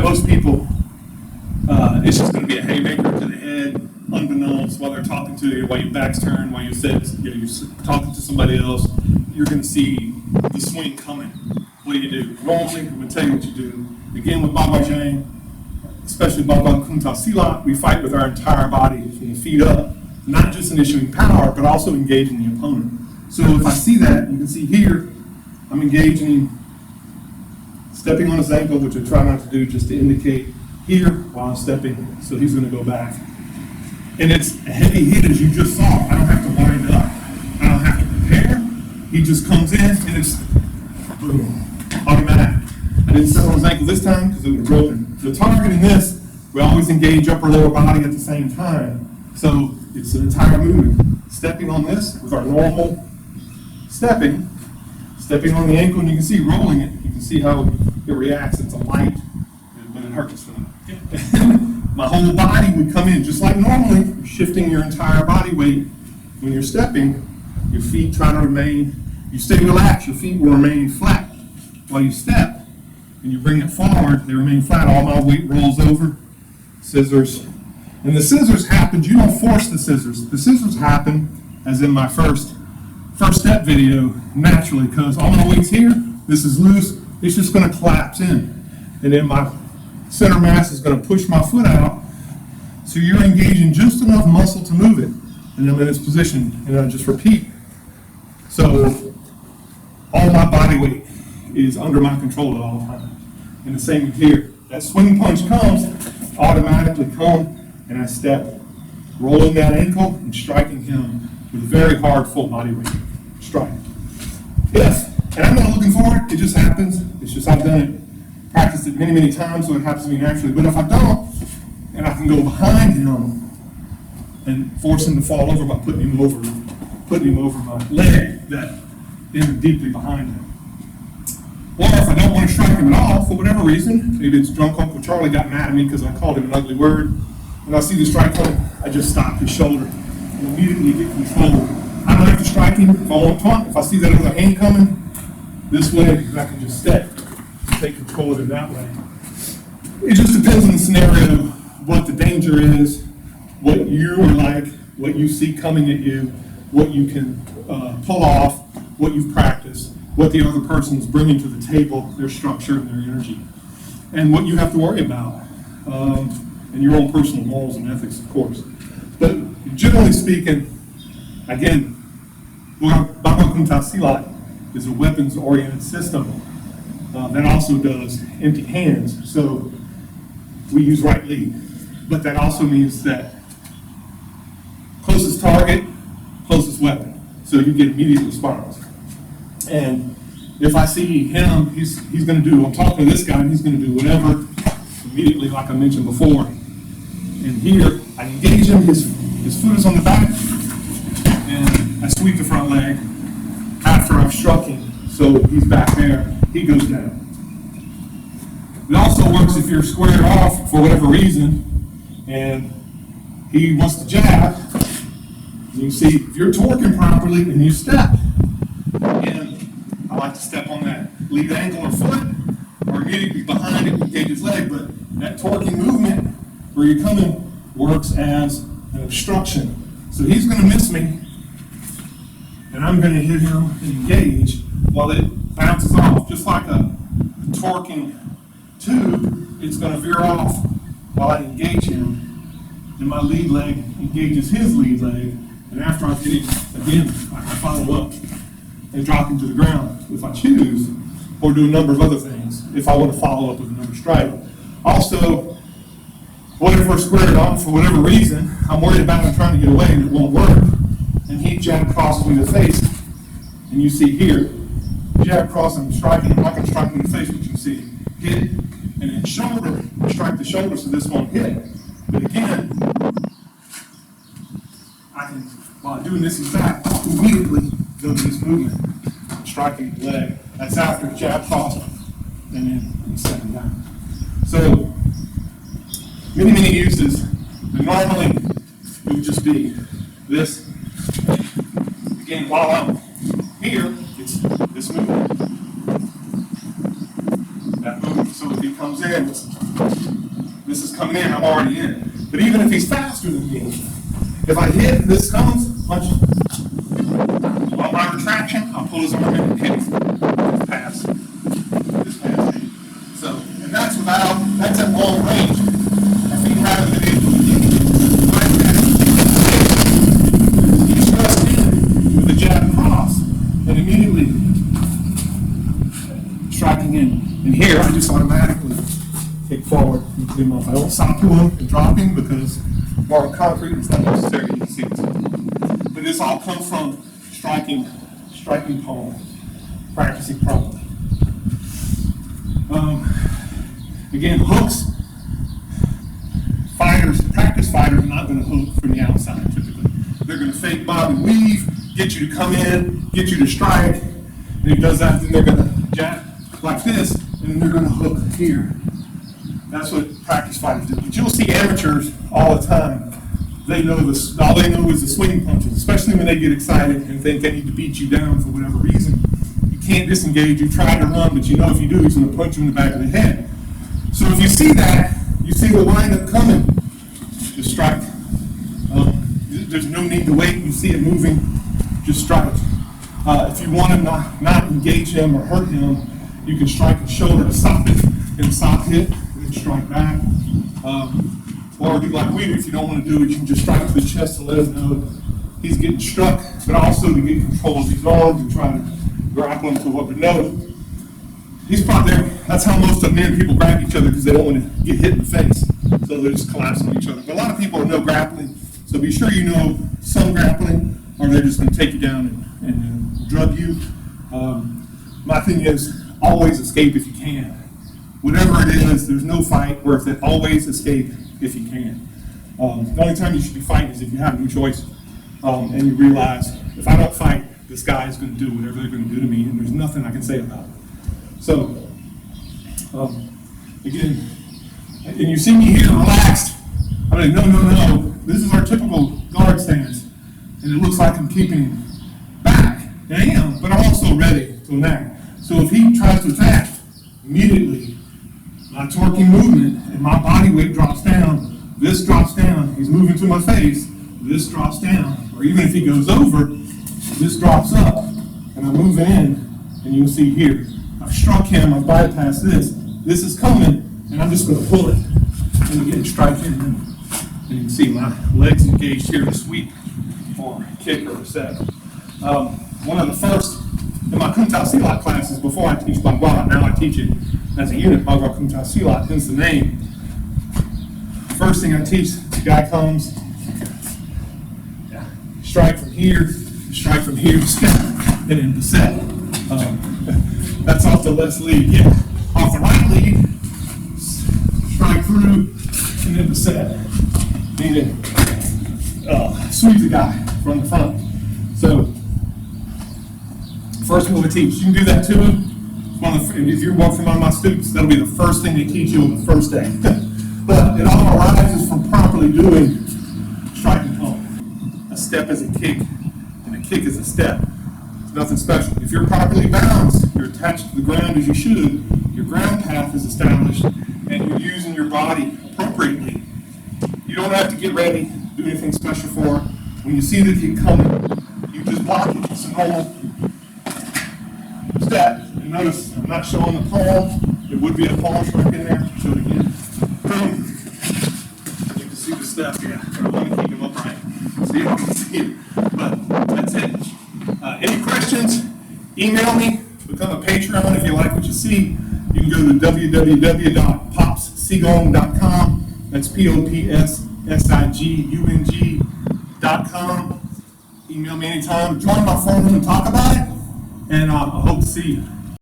most people, it's just going to be a haymaker to the head, unbeknownst, while they're talking to you, while your back's turned, while you're talking to somebody else. You're going to see the swing coming. What do? Normally, I'm going to tell you what you do. Again, with Bagua Kuntao, especially Bagua Kuntao Silat, we fight with our entire body from the feet up, not just in issuing power, but also engaging the opponent. So if I see that, you can see here, I'm engaging him, stepping on his ankle, which I try not to do just to indicate here while I'm stepping, so he's going to go back. And it's a heavy hit, as you just saw. I don't have to wind up. I don't have to prepare. He just comes in, and it's boom, automatic. I didn't step on his ankle this time because it was broken. The target in this, we always engage upper lower body at the same time. So it's an entire movement. Stepping on this with our normal stepping on the ankle, and you can see rolling it. You can see how it reacts. It's a light, but it hurts. My whole body would come in just like normally. You're shifting your entire body weight. When you're stepping, your feet try to remain, you stay relaxed, your feet will remain flat. While you step, and you bring it forward, they remain flat. All my weight rolls over. Scissors. And the scissors happen, you don't force the scissors. The scissors happen, as in my first step video, naturally, because all my weight's here, this is loose, it's just going to collapse in. And then my center mass is going to push my foot out, so you're engaging just enough muscle to move it. And I'm in this position, and I just repeat. So all my body weight is under my control at all times. And the same here. That swing punch comes, automatically come, and I step, rolling that ankle and striking him with a very hard full body weight strike. Yes, and I'm not looking for it, it just happens. It's just I've done it, practiced it many, many times, so it happens to me naturally. But if I don't, and I can go behind him and force him to fall over by putting him over my leg that ended deeply behind him. Or if I don't want to strike him at all, for whatever reason, maybe it's drunk Uncle Charlie got mad at me because I called him an ugly word, and I see the strike coming, I just stop his shoulder and immediately get control. I don't have to strike him if I want to. If I see that other hand coming this way, I can just step and take control of it that way. It just depends on the scenario, what the danger is, what you are like, what you see coming at you, what you can pull off, what you've practiced, what the other person is bringing to the table, their structure and their energy, and what you have to worry about, and your own personal morals and ethics, of course. But generally speaking, again, Bagua Kuntao Silat is a weapons-oriented system that also does empty hands. So we use right lead, but that also means that closest target, closest weapon. So you get immediate response. And if I see him, he's going to do, I'm talking to this guy, and he's going to do whatever immediately, like I mentioned before. And here, I engage him, his foot is on the back, and I sweep the front leg after I've struck him. So he's back there, he goes down. It also works if you're squared off for whatever reason, and he wants to jab. You see, if you're torquing properly and you step, again, I like to step on that lead ankle or foot, or immediately behind it, engage his leg, but that torquing movement where you're coming works as an obstruction. So he's going to miss me, and I'm going to hit him and engage while it bounces off. Just like a torquing tube, it's going to veer off while I engage him, and my lead leg engages his lead leg, and after I've hit him again, I can follow up and drop him to the ground if I choose, or do a number of other things if I want to follow up with another strike. Also, what if we're squared off for whatever reason, I'm worried about him trying to get away and it won't work, and he jab crosses me in the face, and you see here, jab cross, I'm striking, I'm not going to strike him in the face, but you see, hit, and then shoulder, strike the shoulder so this won't hit. But again, I can, while doing this exact, immediately go to this movement, striking the leg. That's after jab cross, and then setting down. So, many uses, but normally it would just be this. Again, while I'm here, it's this movement. That movement. So if you comes in, this is coming in, I'm already in. But even if he's faster than me, if I hit, this comes, punch, on my retraction, I'll pull his arm in and hit him. Just pass. Just pass. So, and that's that's at long range. If he hasn't been able to get it like that, he's just in with the jab cross and immediately striking in. And here, I just automatically kick forward and put him off. I don't stop him and drop him because more on concrete is not necessary. You can see this. But this all comes from striking palm, practicing properly. Again, hooks. Practice fighters are not going to hook from the outside typically. They're going to fake bob and weave, get you to come in, get you to strike. And if he does that, then they're going to jab like this, and then they're going to hook here. That's what practice fighters do. But you'll see amateurs all the time. They know this. All they know is the swing punches, especially when they get excited and think they need to beat you down for whatever reason. You can't disengage. You try to run, but you know if you do, he's going to punch you in the back of the head. So if you see that, you see the windup coming, just strike. There's no need to wait. You see it moving, just strike. If you want to not engage him or hurt him, you can strike his shoulder to stop it and stop hit, and then strike back. Or do like we do. If you don't want to do it, you can just strike to the chest to let him know he's getting struck, but also to get control of his arms and try to grapple him to what we know. He's probably there. That's how most of men people grab each other because they don't want to get hit in the face. So they're just collapsing on each other. But a lot of people know grappling. So be sure you know some grappling, or they're just going to take you down and drug you. My thing is always escape if you can. Whatever it is, there's no fight worth it. Always escape if you can. The only time you should be fighting is if you have no choice and you realize if I don't fight, this guy is going to do whatever they're going to do to me, and there's nothing I can say about it. So, again, and you see me here relaxed. I'm like, no. This is our typical guard stance, and it looks like I'm keeping him back. And I am, but I'm also ready to attack. So if he tries to attack, immediately my torquing movement and my body weight drops down. This drops down. He's moving to my face. This drops down. Or even if he goes over, this drops up. And I'm moving in, and you'll see here. I've struck him. I've bypassed this. This is coming, and I'm just going to pull it and again strike in. And you can see my legs engaged here to sweep or kick or set. One of the first in my Kuntao Silat classes, before I teach Bagua, now I teach it as a unit, Bagua Kuntao Silat, hence the name. First thing I teach, the guy comes, strike from here, step, and then the set. That's off the left lead, yeah. Off the right lead, strike through, and then the set. Meaning, sweep the guy from the front. So, first move I teach. You can do that too. If you're one of my students, that'll be the first thing they teach you on the first day. But it all arises from properly doing striking home. A step is a kick, and a kick is a step. It's nothing special. If you're properly balanced, you're attached to the ground as you should, your ground path is established, and you're using your body appropriately. You don't have to get ready, do anything special for it. When you see that he's coming, you just block it. It's a normal step. And notice I'm not showing the palm. There would be a palm strike in there. Show it again. Boom. You can see the step here. I want to keep him upright. See it? See it. But that's it. Any questions? Email me. Become a Patreon if you like what you see. You can go to www.popssigong.com. That's popssigong.com. Email me anytime. Join my forum and talk about it. And I hope to see you.